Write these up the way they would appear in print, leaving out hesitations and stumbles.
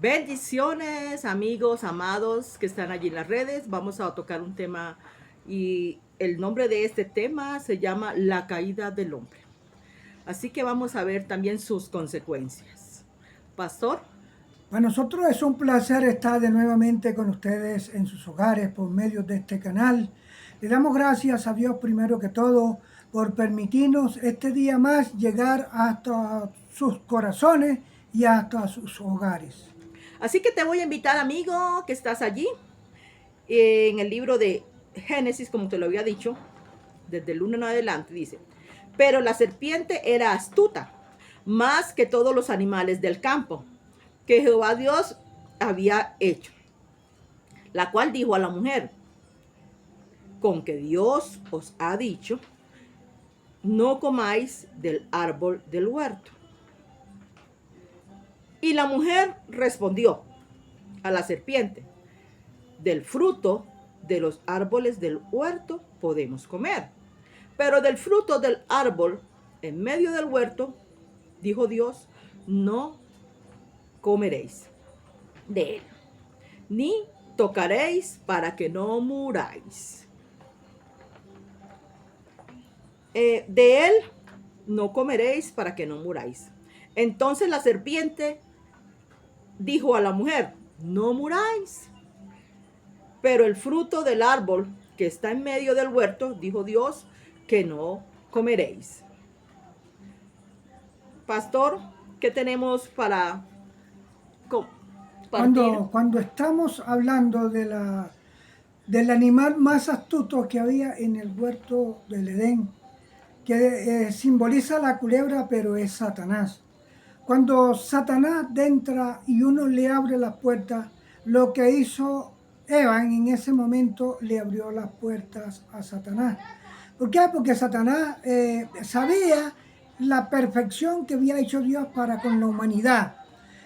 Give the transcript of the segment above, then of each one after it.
Bendiciones, amigos, amados que están allí en las redes. Vamos a tocar un tema y el nombre de este tema se llama La caída del hombre. Así que vamos a ver también sus consecuencias. Pastor. Para nosotros es un placer estar de nuevamente con ustedes en sus hogares por medio de este canal. Le damos gracias a Dios primero que todo por permitirnos este día más llegar hasta sus corazones y hasta sus hogares. Así que te voy a invitar, amigo, que estás allí, en el libro de Génesis, como te lo había dicho, desde el 1 en adelante, dice, pero la serpiente era astuta, más que todos los animales del campo, que Jehová Dios había hecho, la cual dijo a la mujer, con que Dios os ha dicho, no comáis del árbol del huerto. Y la mujer respondió a la serpiente, del fruto de los árboles del huerto podemos comer, pero del fruto del árbol en medio del huerto, dijo Dios, no comeréis de él, ni tocaréis para que no muráis. De él no comeréis para que no muráis. Entonces la serpiente dijo a la mujer, no muráis. Pero el fruto del árbol que está en medio del huerto, dijo Dios, que no comeréis. Pastor, ¿qué tenemos para compartir? Cuando estamos hablando del animal más astuto que había en el huerto del Edén, que simboliza la culebra, pero es Satanás. Cuando Satanás entra y uno le abre las puertas, lo que hizo Eva en ese momento le abrió las puertas a Satanás. ¿Por qué? Porque Satanás sabía la perfección que había hecho Dios para con la humanidad.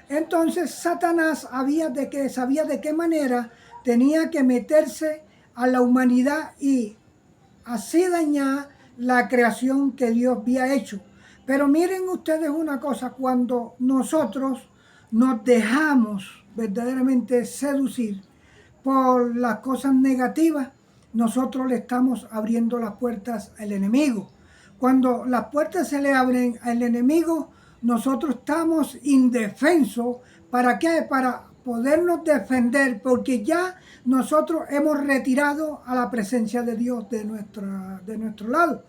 Entonces Satanás sabía de qué manera tenía que meterse a la humanidad y así dañar la creación que Dios había hecho. Pero miren ustedes una cosa, cuando nosotros nos dejamos verdaderamente seducir por las cosas negativas, nosotros le estamos abriendo las puertas al enemigo. Cuando las puertas se le abren al enemigo, nosotros estamos indefensos. ¿Para qué? Para podernos defender, porque ya nosotros hemos retirado a la presencia de Dios de nuestro lado.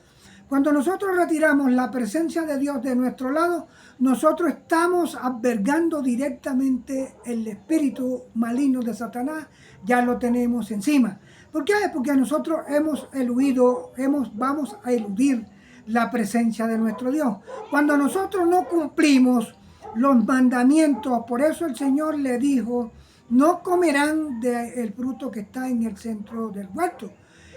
Cuando nosotros retiramos la presencia de Dios de nuestro lado, nosotros estamos albergando directamente el espíritu maligno de Satanás, ya lo tenemos encima. ¿Por qué? Porque nosotros vamos a eludir la presencia de nuestro Dios. Cuando nosotros no cumplimos los mandamientos, por eso el Señor le dijo, no comerán del fruto que está en el centro del huerto.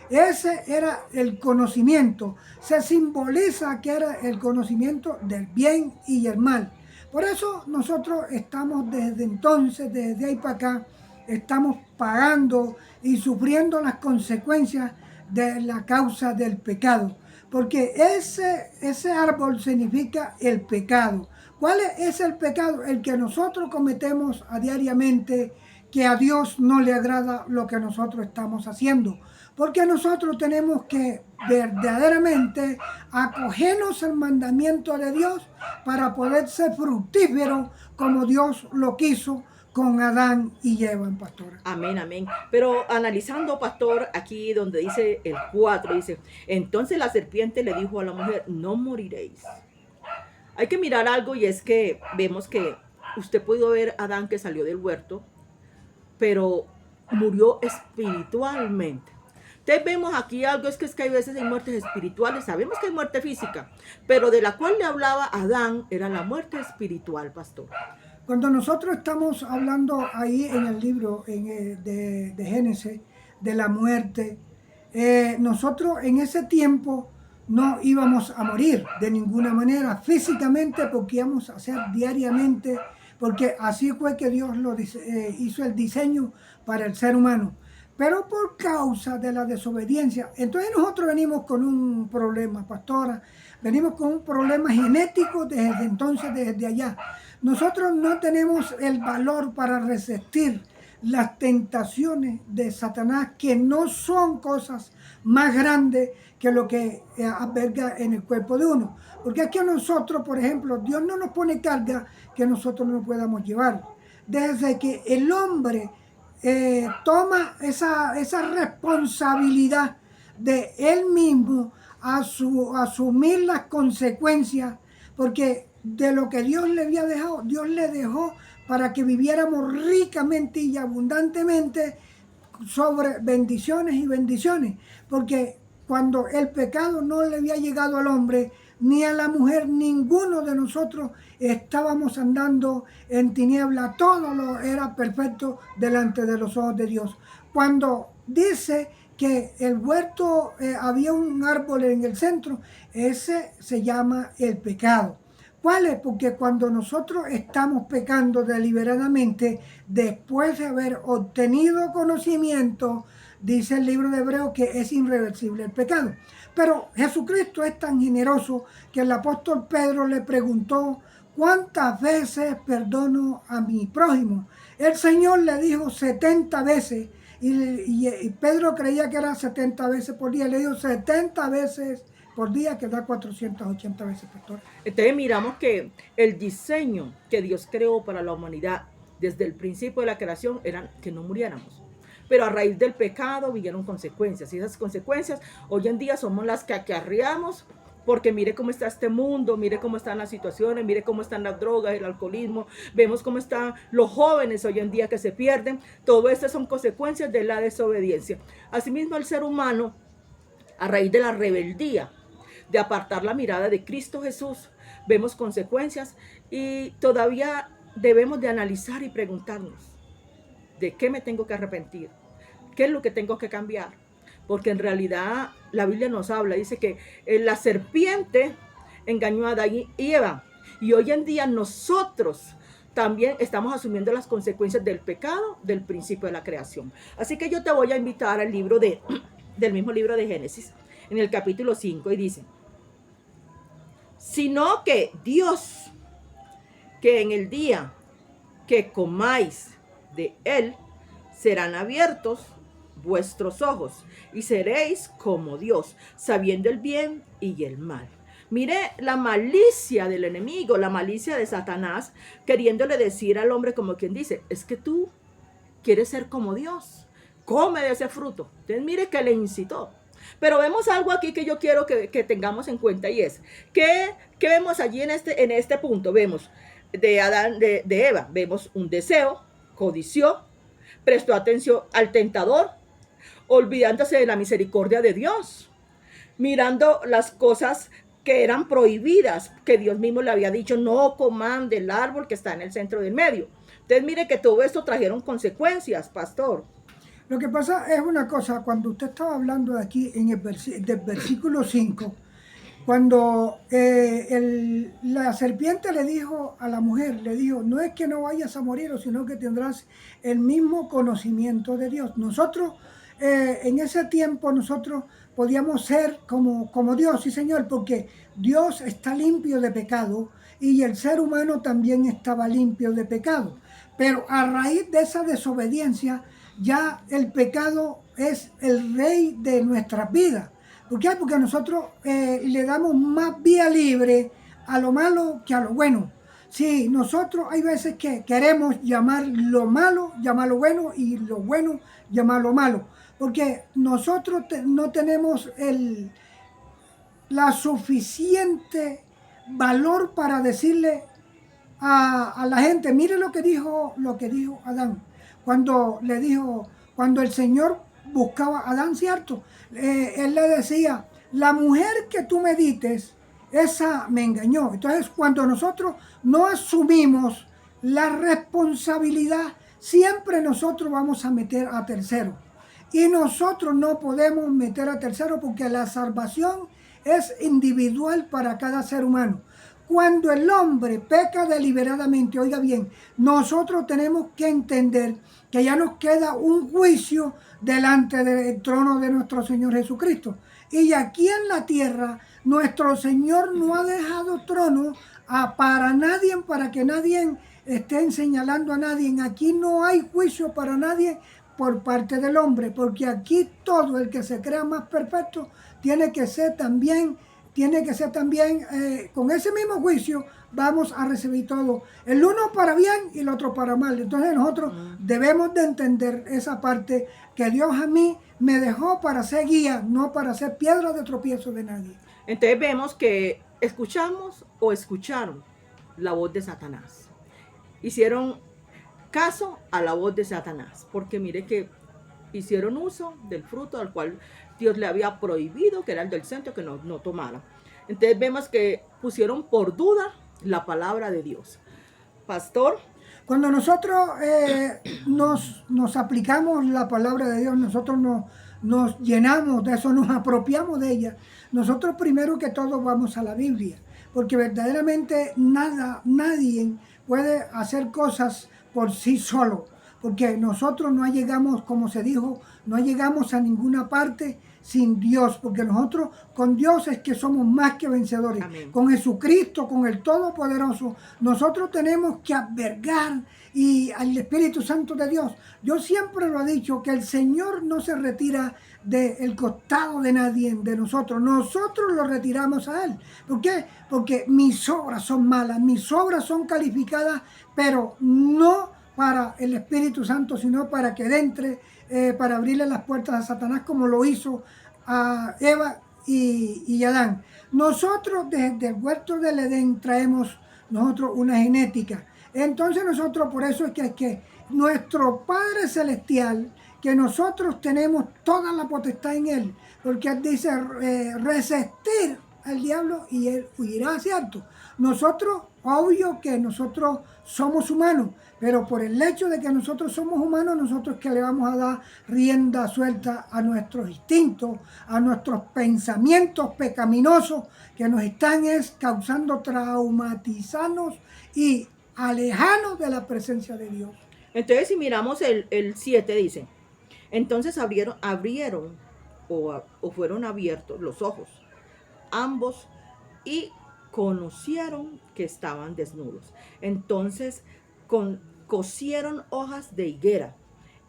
Ese era el conocimiento. Se simboliza que era el conocimiento del bien y el mal. Por eso nosotros estamos desde entonces, desde ahí para acá, estamos pagando y sufriendo las consecuencias de la causa del pecado. Porque ese árbol significa el pecado. ¿Cuál es el pecado? El que nosotros cometemos diariamente, que a Dios no le agrada lo que nosotros estamos haciendo. Porque nosotros tenemos que verdaderamente acogernos al mandamiento de Dios para poder ser fructíferos como Dios lo quiso con Adán y Eva, pastora. Amén, amén. Pero analizando, pastor, aquí donde dice el 4, dice, entonces la serpiente le dijo a la mujer, no moriréis. Hay que mirar algo y es que vemos que usted pudo ver a Adán que salió del huerto, pero murió espiritualmente. Entonces vemos aquí algo, es que hay veces hay muertes espirituales, sabemos que hay muerte física, pero de la cual le hablaba Adán era la muerte espiritual, pastor. Cuando nosotros estamos hablando ahí en el libro de Génesis de la muerte, nosotros en ese tiempo no íbamos a morir de ninguna manera físicamente, porque íbamos a hacer diariamente, porque así fue que Dios hizo el diseño para el ser humano. Pero por causa de la desobediencia, entonces nosotros venimos con un problema, pastora. Venimos con un problema genético desde entonces, desde allá. Nosotros no tenemos el valor para resistir las tentaciones de Satanás, que no son cosas más grandes que lo que alberga en el cuerpo de uno. Porque aquí a nosotros, por ejemplo, Dios no nos pone carga que nosotros no podamos llevar. Desde que el hombre toma esa responsabilidad de él mismo a asumir las consecuencias, porque de lo que Dios le había dejado, Dios le dejó para que viviéramos ricamente y abundantemente sobre bendiciones y bendiciones, porque cuando el pecado no le había llegado al hombre ni a la mujer, ninguno de nosotros estábamos andando en tiniebla, todo lo era perfecto delante de los ojos de Dios. Cuando dice que el huerto había un árbol en el centro, ese se llama el pecado. ¿Cuál es? Porque cuando nosotros estamos pecando deliberadamente, después de haber obtenido conocimiento, dice el libro de Hebreos que es irreversible el pecado. Pero Jesucristo es tan generoso que el apóstol Pedro le preguntó: ¿cuántas veces perdono a mi prójimo? El Señor le dijo 70 veces. Y Pedro creía que era 70 veces por día. Le dijo 70 veces por día, que da 480 veces, pastor. Entonces miramos que el diseño que Dios creó para la humanidad desde el principio de la creación era que no muriéramos. Pero a raíz del pecado vinieron consecuencias. Y esas consecuencias hoy en día somos las que acarreamos. Porque mire cómo está este mundo, mire cómo están las situaciones, mire cómo están las drogas, el alcoholismo, vemos cómo están los jóvenes hoy en día que se pierden. Todo esto son consecuencias de la desobediencia. Asimismo, el ser humano, a raíz de la rebeldía, de apartar la mirada de Cristo Jesús, vemos consecuencias y todavía debemos de analizar y preguntarnos: ¿de qué me tengo que arrepentir? ¿Qué es lo que tengo que cambiar? Porque en realidad la Biblia nos habla, dice que la serpiente engañó a Adán y Eva. Y hoy en día nosotros también estamos asumiendo las consecuencias del pecado del principio de la creación. Así que yo te voy a invitar al libro del mismo libro de Génesis, en el capítulo 5, y dice: sino que Dios, que en el día que comáis de él, serán abiertos vuestros ojos y seréis como Dios, sabiendo el bien y el mal. Mire la malicia del enemigo, la malicia de Satanás, queriéndole decir al hombre, como quien dice: es que tú quieres ser como Dios, come de ese fruto. Entonces mire que le incitó. Pero vemos algo aquí que yo quiero que tengamos en cuenta, y es que vemos allí en este punto. Vemos de Adán, de Eva, vemos un deseo, codició, prestó atención al tentador, olvidándose de la misericordia de Dios, mirando las cosas que eran prohibidas, que Dios mismo le había dicho: no coman del árbol que está en el centro del medio. Entonces mire que todo esto trajeron consecuencias, pastor. Lo que pasa es una cosa: cuando usted estaba hablando de aquí en el del versículo 5, cuando la serpiente le dijo a la mujer, le dijo: no es que no vayas a morir, sino que tendrás el mismo conocimiento de Dios. Nosotros, en ese tiempo, nosotros podíamos ser como Dios, sí Señor, porque Dios está limpio de pecado y el ser humano también estaba limpio de pecado. Pero a raíz de esa desobediencia, ya el pecado es el rey de nuestras vidas. ¿Por qué? Porque nosotros le damos más vía libre a lo malo que a lo bueno. Sí, nosotros hay veces que queremos llamar lo malo, llamarlo bueno, y lo bueno, llamarlo malo. Porque nosotros no tenemos la suficiente valor para decirle a la gente: mire lo que dijo Adán. Cuando le dijo, cuando el Señor buscaba a Adán, ¿cierto? Él le decía: la mujer que tú me dites, esa me engañó. Entonces, cuando nosotros no asumimos la responsabilidad, siempre nosotros vamos a meter a tercero. Y nosotros no podemos meter a tercero, porque la salvación es individual para cada ser humano. Cuando el hombre peca deliberadamente, oiga bien, nosotros tenemos que entender que ya nos queda un juicio delante del trono de nuestro Señor Jesucristo. Y aquí en la tierra Nuestro Señor no ha dejado trono para nadie, para que nadie esté señalando a nadie. Aquí no hay juicio para nadie por parte del hombre, porque aquí todo el que se crea más perfecto tiene que ser también con ese mismo juicio vamos a recibir todo, el uno para bien y el otro para mal. Entonces nosotros debemos de entender esa parte, que Dios a mí me dejó para ser guía, no para ser piedra de tropiezo de nadie. Entonces vemos que escuchamos o escucharon la voz de Satanás. Hicieron caso a la voz de Satanás, porque mire que hicieron uso del fruto al cual Dios le había prohibido, que era el del centro, que no tomara. Entonces vemos que pusieron por duda la palabra de Dios. Pastor. Cuando nosotros nos aplicamos la palabra de Dios, nosotros nos llenamos de eso, nos apropiamos de ella. Nosotros primero que todo vamos a la Biblia, porque verdaderamente nadie puede hacer cosas por sí solo, porque nosotros no llegamos, como se dijo, no llegamos a ninguna parte sin Dios, porque nosotros con Dios es que somos más que vencedores. Amén. Con Jesucristo, con el Todopoderoso, nosotros tenemos que albergar y al Espíritu Santo de Dios. Yo siempre lo he dicho, que el Señor no se retira del costado de nadie de nosotros. Nosotros lo retiramos a Él. ¿Por qué? Porque mis obras son malas, mis obras son calificadas, pero no para el Espíritu Santo, sino para que entre, para abrirle las puertas a Satanás, como lo hizo a Eva y Adán. Nosotros desde el huerto del Edén traemos nosotros una genética. Entonces nosotros, por eso es que nuestro Padre Celestial, que nosotros tenemos toda la potestad en Él, porque Él dice resistir al diablo y Él huirá, ¿cierto? Nosotros, obvio que nosotros somos humanos, pero por el hecho de que nosotros somos humanos, nosotros que le vamos a dar rienda suelta a nuestros instintos, a nuestros pensamientos pecaminosos que nos están causando traumatizarnos y alejarnos de la presencia de Dios. Entonces, si miramos el 7, dice, entonces abrieron o fueron abiertos los ojos, ambos, y conocieron que estaban desnudos. Entonces cosieron hojas de higuera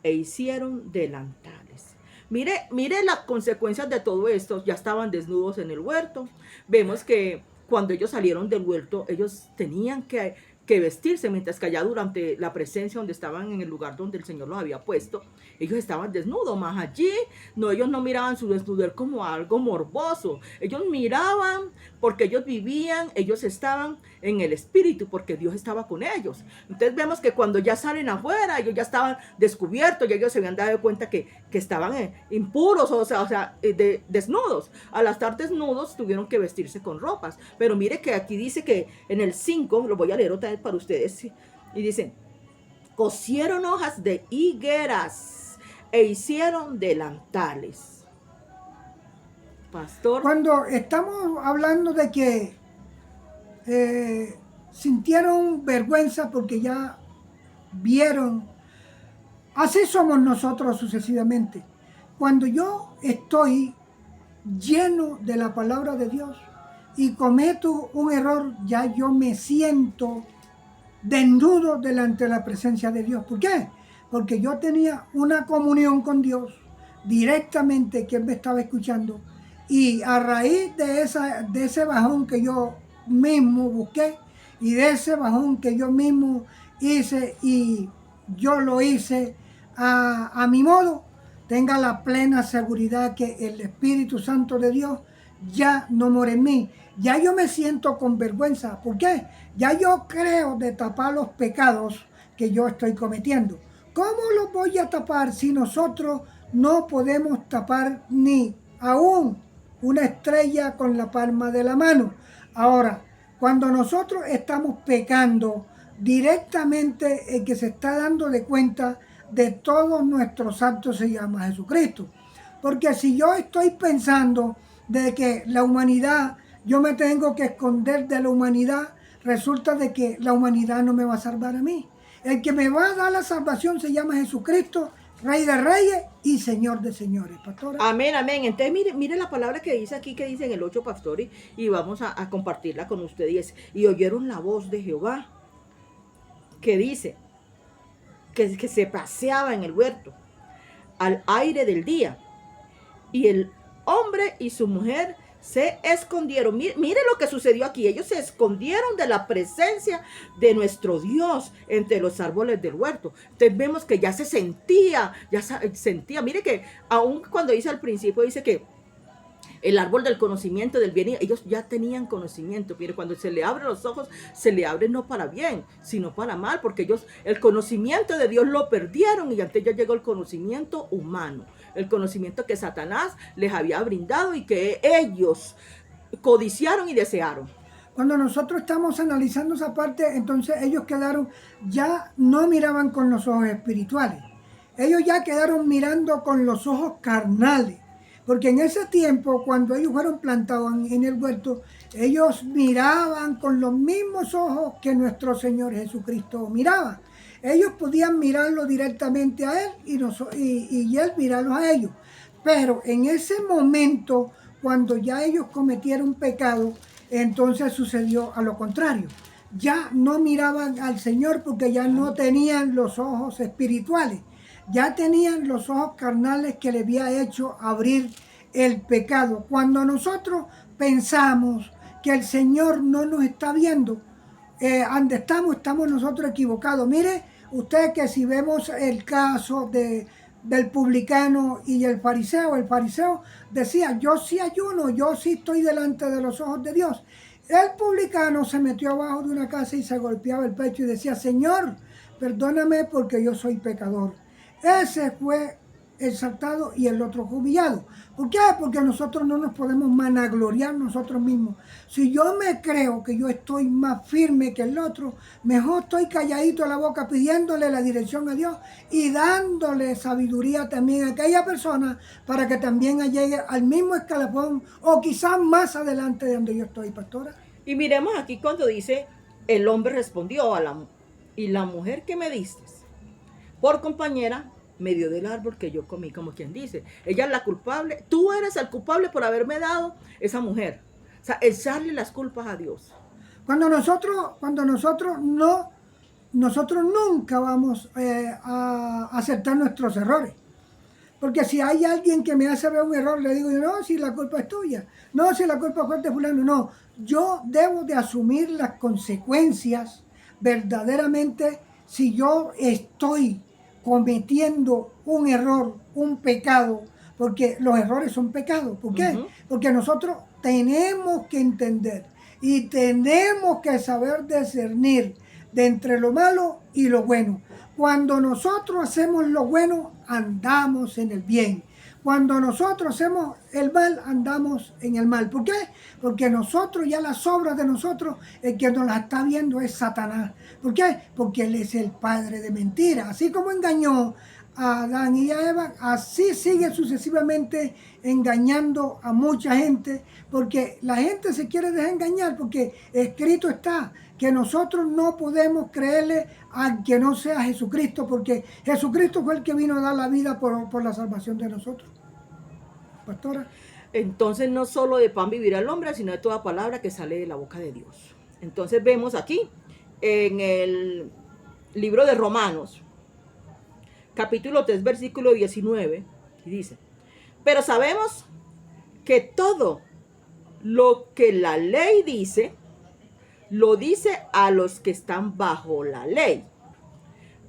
e hicieron delantales. Mire las consecuencias de todo esto. Ya estaban desnudos en el huerto. Vemos que cuando ellos salieron del huerto, ellos tenían que vestirse, mientras que allá durante la presencia donde estaban en el lugar donde el Señor los había puesto, ellos estaban desnudos. Más allí, ellos no miraban su desnudez como algo morboso. Ellos miraban porque ellos vivían, ellos estaban en el Espíritu, porque Dios estaba con ellos. Entonces vemos que cuando ya salen afuera, ellos ya estaban descubiertos, ya ellos se habían dado cuenta que estaban impuros, desnudos. Al estar desnudos, tuvieron que vestirse con ropas. Pero mire que aquí dice que en el 5, lo voy a leer otra vez para ustedes, y dice, cosieron hojas de higueras e hicieron delantales. Pastor. Cuando estamos hablando de que sintieron vergüenza porque ya vieron, así somos nosotros sucesivamente. Cuando yo estoy lleno de la palabra de Dios y cometo un error, ya yo me siento desnudo delante de la presencia de Dios. ¿Por qué? Porque yo tenía una comunión con Dios directamente, que Él me estaba escuchando, y a raíz de ese bajón que yo mismo busqué y de ese bajón que yo mismo hice, y yo lo hice a mi modo, tenga la plena seguridad que el Espíritu Santo de Dios ya no mora en mí. Ya yo me siento con vergüenza. ¿Por qué? Ya yo creo de tapar los pecados que yo estoy cometiendo. ¿Cómo los voy a tapar si nosotros no podemos tapar ni aún una estrella con la palma de la mano? Ahora, cuando nosotros estamos pecando, directamente el que se está dando de cuenta de todos nuestros actos se llama Jesucristo. Porque si yo estoy pensando de que la humanidad, yo me tengo que esconder de la humanidad, resulta de que la humanidad no me va a salvar a mí. El que me va a dar la salvación se llama Jesucristo, Rey de reyes y Señor de señores, pastora. Amén, amén. Entonces, mire la palabra que dice aquí, que dice en el 8, pastor, y vamos a compartirla con ustedes. Y oyeron la voz de Jehová, que dice que se paseaba en el huerto al aire del día. Y el hombre y su mujer se escondieron. Mire lo que sucedió aquí. Ellos se escondieron de la presencia de nuestro Dios entre los árboles del huerto. Entonces vemos que ya se sentía, Mire que aún cuando dice al principio, dice que el árbol del conocimiento del bien, ellos ya tenían conocimiento. Mire, cuando se le abren los ojos, se le abren no para bien, sino para mal, porque ellos el conocimiento de Dios lo perdieron y antes ya llegó el conocimiento humano, el conocimiento que Satanás les había brindado y que ellos codiciaron y desearon. Cuando nosotros estamos analizando esa parte, entonces ellos quedaron, ya no miraban con los ojos espirituales, ellos ya quedaron mirando con los ojos carnales. Porque en ese tiempo, cuando ellos fueron plantados en el huerto, ellos miraban con los mismos ojos que nuestro Señor Jesucristo miraba. Ellos podían mirarlo directamente a Él y Él mirarlos a ellos. Pero en ese momento, cuando ya ellos cometieron pecado, entonces sucedió a lo contrario. Ya no miraban al Señor porque ya no tenían los ojos espirituales. Ya tenían los ojos carnales que le había hecho abrir el pecado. Cuando nosotros pensamos que el Señor no nos está viendo, donde estamos nosotros equivocados. Mire usted que si vemos el caso del publicano y el fariseo decía, yo sí ayuno, yo sí estoy delante de los ojos de Dios. El publicano se metió abajo de una casa y se golpeaba el pecho y decía, Señor, perdóname porque yo soy pecador. Ese fue exaltado y el otro humillado. ¿Por qué? Porque nosotros no nos podemos vanagloriar nosotros mismos. Si yo me creo que yo estoy más firme que el otro, mejor estoy calladito a la boca pidiéndole la dirección a Dios y dándole sabiduría también a aquella persona para que también llegue al mismo escalafón o quizás más adelante de donde yo estoy, pastora. Y miremos aquí cuando dice, el hombre respondió y la mujer que me diste por compañera me dio del árbol que yo comí, como quien dice. Ella es la culpable, tú eres el culpable por haberme dado esa mujer. O sea, echarle las culpas a Dios. Cuando nosotros nunca vamos a aceptar nuestros errores. Porque si hay alguien que me hace ver un error, le digo, no, si la culpa es tuya, no, si la culpa fue de fulano, no. Yo debo de asumir las consecuencias verdaderamente si yo estoy cometiendo un error, un pecado, porque los errores son pecados. ¿Por qué? Porque nosotros tenemos que entender y tenemos que saber discernir de entre lo malo y lo bueno. Cuando nosotros hacemos lo bueno, andamos en el bien. Cuando nosotros hacemos el mal, andamos en el mal. ¿Por qué? Porque nosotros, ya las obras de nosotros, el que nos las está viendo es Satanás. ¿Por qué? Porque él es el padre de mentiras. Así como engañó a Adán y a Eva, así sigue sucesivamente engañando a mucha gente, porque la gente se quiere dejar engañar, porque escrito está que nosotros no podemos creerle a que no sea Jesucristo, porque Jesucristo fue el que vino a dar la vida por la salvación de nosotros. Pastora. Entonces no solo de pan vivirá el hombre, sino de toda palabra que sale de la boca de Dios. Entonces vemos aquí en el libro de Romanos, capítulo 3, versículo 19, y dice, pero sabemos que todo lo que la ley dice, lo dice a los que están bajo la ley,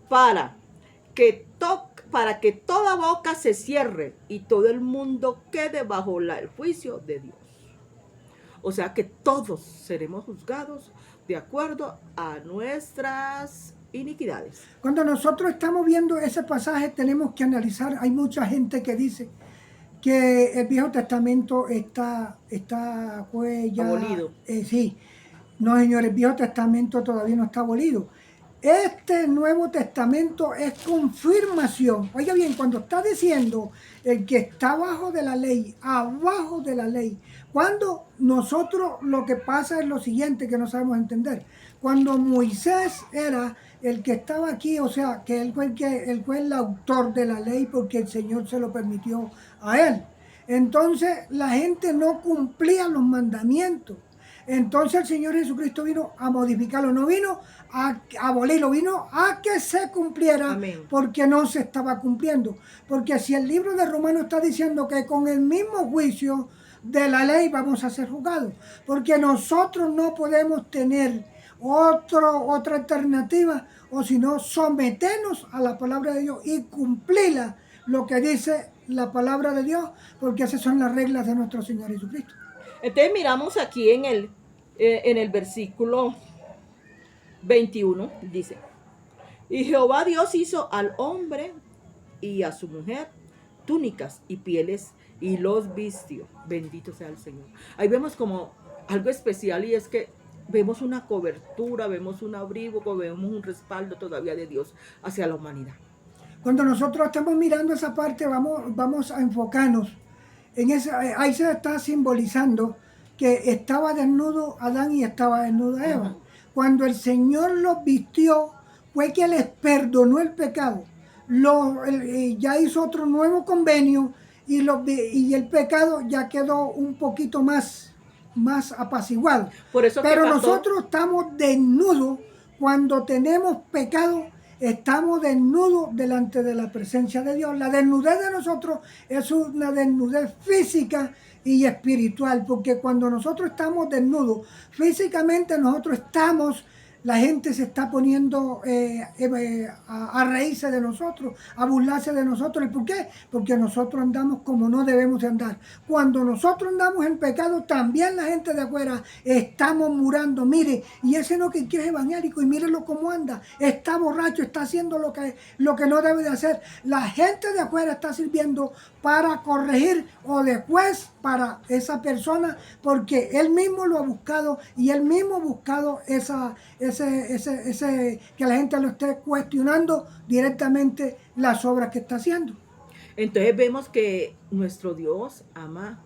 para que toda boca se cierre y todo el mundo quede bajo el juicio de Dios. O sea que todos seremos juzgados de acuerdo a nuestras iniquidades. Cuando nosotros estamos viendo ese pasaje tenemos que analizar, hay mucha gente que dice que el Viejo Testamento está pues ya abolido. Sí, no señores, el Viejo Testamento todavía no está abolido. Este Nuevo Testamento es confirmación. Oiga bien, cuando está diciendo el que está abajo de la ley, cuando nosotros lo que pasa es lo siguiente que no sabemos entender. Cuando Moisés era el que estaba aquí, o sea, que él fue el autor de la ley porque el Señor se lo permitió a él. Entonces la gente no cumplía los mandamientos. Entonces el Señor Jesucristo vino a modificarlo, no vino a abolirlo, vino a que se cumpliera. Amén. Porque no se estaba cumpliendo. Porque si el libro de Romanos está diciendo que con el mismo juicio de la ley vamos a ser juzgados, porque nosotros no podemos tener otra alternativa, o si no, someternos a la palabra de Dios y cumplirla, lo que dice la palabra de Dios, porque esas son las reglas de nuestro Señor Jesucristo. Entonces miramos aquí en el versículo 21, dice, y Jehová Dios hizo al hombre y a su mujer túnicas y pieles y los vistió. Bendito sea el Señor. Ahí vemos como algo especial, y es que vemos una cobertura, vemos un abrigo, vemos un respaldo todavía de Dios hacia la humanidad. Cuando nosotros estamos mirando esa parte, vamos a enfocarnos en esa. Ahí se está simbolizando que estaba desnudo Adán y estaba desnuda Eva. Cuando el Señor los vistió, fue que les perdonó el pecado. Ya hizo otro nuevo convenio y el pecado ya quedó un poquito más apaciguado. Por eso Pero que nosotros estamos desnudos cuando tenemos pecado. Estamos desnudos delante de la presencia de Dios. La desnudez de nosotros es una desnudez física y espiritual, porque cuando nosotros estamos desnudos, físicamente nosotros estamos, la gente se está poniendo a reírse de nosotros, a burlarse de nosotros. ¿Y por qué? Porque nosotros andamos como no debemos de andar. Cuando nosotros andamos en pecado, también la gente de afuera estamos murando. Mire, y ese no que es evangélico, y mírenlo cómo anda, está borracho, está haciendo lo que no debe de hacer. La gente de afuera está sirviendo para corregir o de juez para esa persona, porque él mismo lo ha buscado y él mismo ha buscado que la gente lo esté cuestionando directamente las obras que está haciendo. Entonces vemos que nuestro Dios ama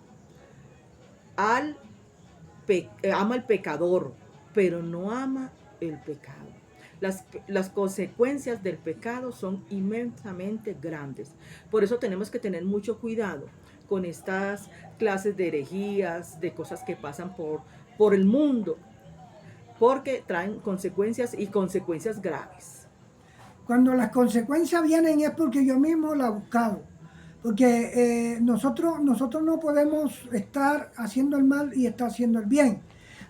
al pecador, pero no ama el pecado. Las consecuencias del pecado son inmensamente grandes. Por eso tenemos que tener mucho cuidado con estas clases de herejías, de cosas que pasan por el mundo, porque traen consecuencias y consecuencias graves. Cuando las consecuencias vienen es porque yo mismo la he buscado. Porque nosotros no podemos estar haciendo el mal y estar haciendo el bien.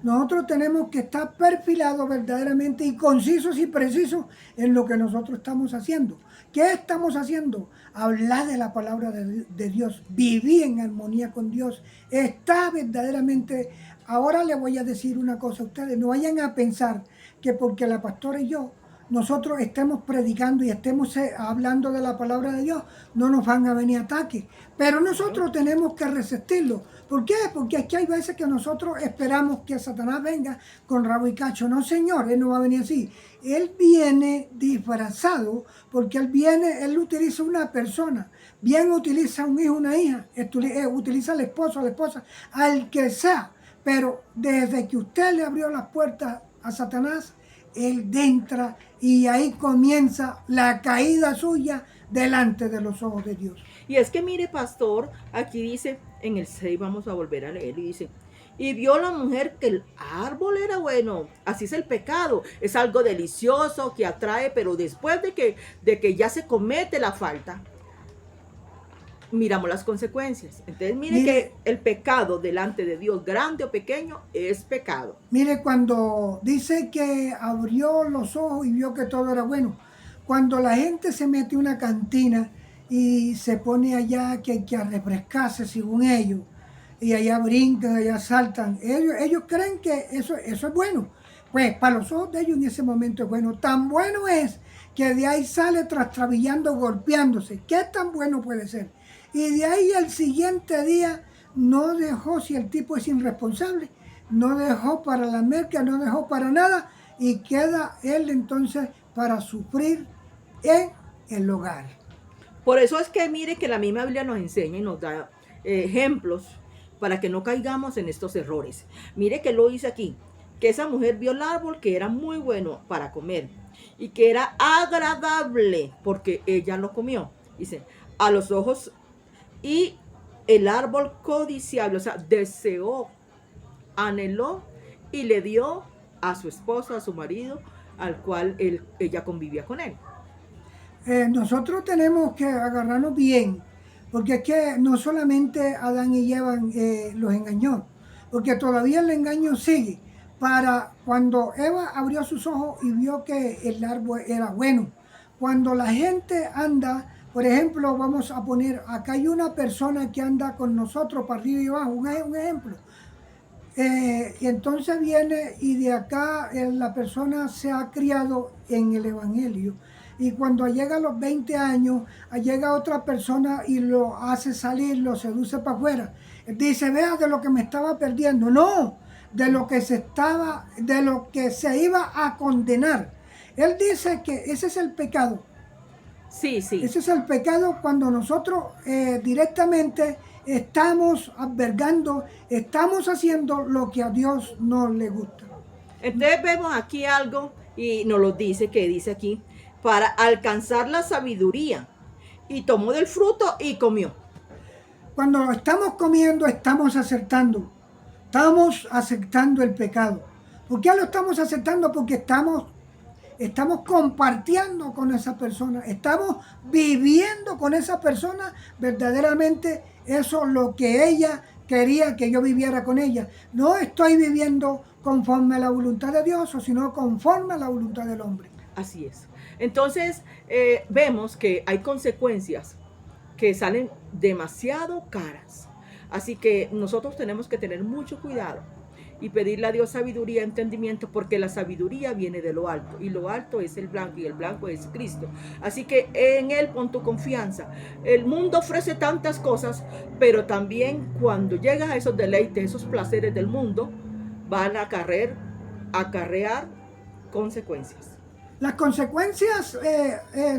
Nosotros tenemos que estar perfilados verdaderamente y concisos y precisos en lo que nosotros estamos haciendo. ¿Qué estamos haciendo? Hablar de la palabra de Dios, vivir en armonía con Dios. Está verdaderamente. Ahora le voy a decir una cosa a ustedes, no vayan a pensar que porque la pastora y yo nosotros estemos predicando y estemos hablando de la palabra de Dios, no nos van a venir ataques. Pero nosotros tenemos que resistirlo. ¿Por qué? Porque aquí hay veces que nosotros esperamos que Satanás venga con rabo y cacho. No, señor, él no va a venir así. Él viene disfrazado porque él utiliza una persona. Bien utiliza un hijo, una hija, utiliza al esposo, a la esposa, al que sea. Pero desde que usted le abrió las puertas a Satanás, él entra y ahí comienza la caída suya delante de los ojos de Dios. Y es que mire, pastor, aquí dice, en el 6 vamos a volver a leer, y dice, y vio la mujer que el árbol era bueno. Así es el pecado, es algo delicioso que atrae, pero después de que ya se comete la falta, miramos las consecuencias. Entonces mire que el pecado delante de Dios, grande o pequeño, es pecado. Mire, cuando dice que abrió los ojos y vio que todo era bueno, cuando la gente se mete en una cantina y se pone allá que a refrescarse según ellos, y allá brincan, allá saltan, ellos creen que eso es bueno. Pues para los ojos de ellos en ese momento es bueno. Tan bueno es que de ahí sale trastabillando, golpeándose. ¿Qué tan bueno puede ser? Y de ahí el siguiente día no dejó, si el tipo es irresponsable, no dejó para la merca, no dejó para nada, y queda él entonces para sufrir en el hogar. Por eso es que mire que la misma Biblia nos enseña y nos da ejemplos para que no caigamos en estos errores. Mire que lo dice aquí, que esa mujer vio el árbol que era muy bueno para comer y que era agradable porque ella lo comió. Dice, a los ojos, y el árbol codiciable, o sea, deseó, anheló y le dio a su esposo, a su marido, al cual ella convivía con él. Nosotros tenemos que agarrarnos bien, porque es que no solamente Adán y Eva los engañó, porque todavía el engaño sigue. Para cuando Eva abrió sus ojos y vio que el árbol era bueno, cuando la gente anda, por ejemplo, vamos a poner, acá hay una persona que anda con nosotros para arriba y abajo, un ejemplo. Y entonces viene y de acá la persona se ha criado en el Evangelio. Y cuando llega a los 20 años, llega otra persona y lo hace salir, lo seduce para afuera. Dice, vea de lo que me estaba perdiendo. No, de lo que de lo que se iba a condenar. Él dice que ese es el pecado. Sí, sí. Ese es el pecado cuando nosotros directamente estamos albergando, estamos haciendo lo que a Dios no le gusta. Entonces vemos aquí algo y nos lo dice, que dice aquí, para alcanzar la sabiduría. Y tomó del fruto y comió. Cuando estamos comiendo, estamos aceptando el pecado. ¿Por qué lo estamos aceptando? Porque estamos compartiendo con esa persona, estamos viviendo con esa persona verdaderamente eso lo que ella quería que yo viviera con ella. No estoy viviendo conforme a la voluntad de Dios, sino conforme a la voluntad del hombre. Así es. Entonces vemos que hay consecuencias que salen demasiado caras. Así que nosotros tenemos que tener mucho cuidado y pedirle a Dios sabiduría, entendimiento, porque la sabiduría viene de lo alto y lo alto es el blanco y el blanco es Cristo. Así que en Él pon tu confianza. El mundo ofrece tantas cosas, pero también cuando llegas a esos deleites, esos placeres del mundo, van a acarrear consecuencias. Las consecuencias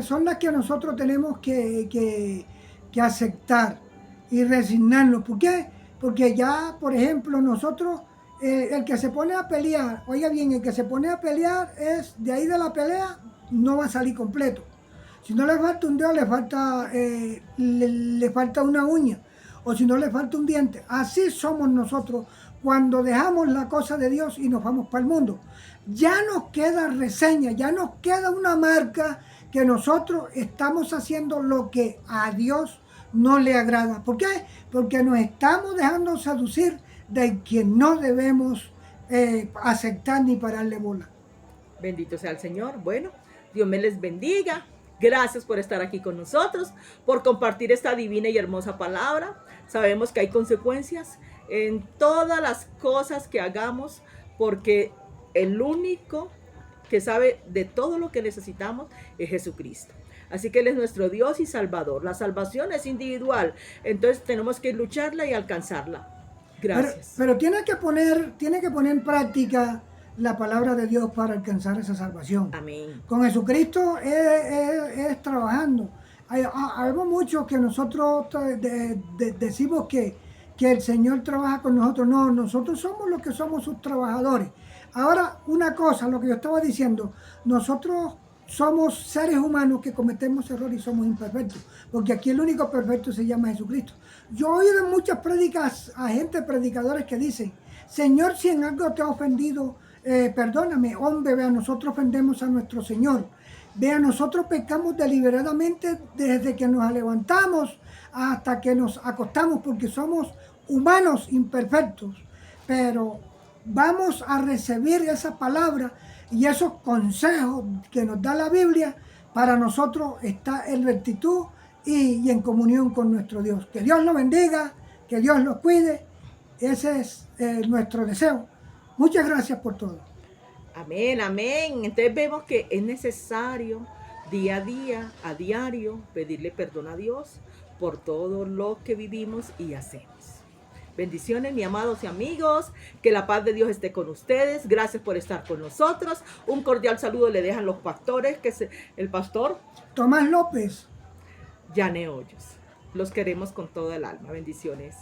son las que nosotros tenemos que aceptar y resignarnos. ¿Por qué? Porque ya, por ejemplo, nosotros, el que se pone a pelear, oiga bien, el que se pone a pelear es de ahí de la pelea, no va a salir completo. Si no le falta un dedo, le falta una uña. O si no le falta un diente. Así somos nosotros cuando dejamos la cosa de Dios y nos vamos para el mundo. Ya nos queda reseña, ya nos queda una marca que nosotros estamos haciendo lo que a Dios no le agrada. ¿Por qué? Porque nos estamos dejando seducir de quien no debemos aceptar ni pararle bola. Bendito sea el Señor. Bueno, Dios me les bendiga. Gracias por estar aquí con nosotros, por compartir esta divina y hermosa palabra. Sabemos que hay consecuencias en todas las cosas que hagamos, porque el único que sabe de todo lo que necesitamos es Jesucristo. Así que Él es nuestro Dios y Salvador. La salvación es individual, entonces tenemos que lucharla y alcanzarla. Gracias. Pero tiene que poner en práctica la palabra de Dios para alcanzar esa salvación. Amén. Con Jesucristo es trabajando. Hay muchos que nosotros decimos que el Señor trabaja con nosotros. No, nosotros somos los que somos sus trabajadores. Ahora, una cosa, lo que yo estaba diciendo, nosotros somos seres humanos que cometemos errores y somos imperfectos, porque aquí el único perfecto se llama Jesucristo. Yo he oído en muchas prédicas a predicadores que dicen, Señor, si en algo te ha ofendido, perdóname. Hombre, vea, nosotros ofendemos a nuestro Señor. Vea, nosotros pecamos deliberadamente desde que nos levantamos hasta que nos acostamos, porque somos humanos imperfectos, pero vamos a recibir esa palabra y esos consejos que nos da la Biblia. Para nosotros está en rectitud y en comunión con nuestro Dios. Que Dios lo bendiga, que Dios lo cuide. Ese es nuestro deseo. Muchas gracias por todo. Amén, amén. Entonces vemos que es necesario día a día, a diario, pedirle perdón a Dios por todo lo que vivimos y hacemos. Bendiciones, mis amados y amigos. Que la paz de Dios esté con ustedes. Gracias por estar con nosotros. Un cordial saludo le dejan los pastores, que es el pastor Tomás López. Yane Hoyos. Los queremos con toda el alma. Bendiciones.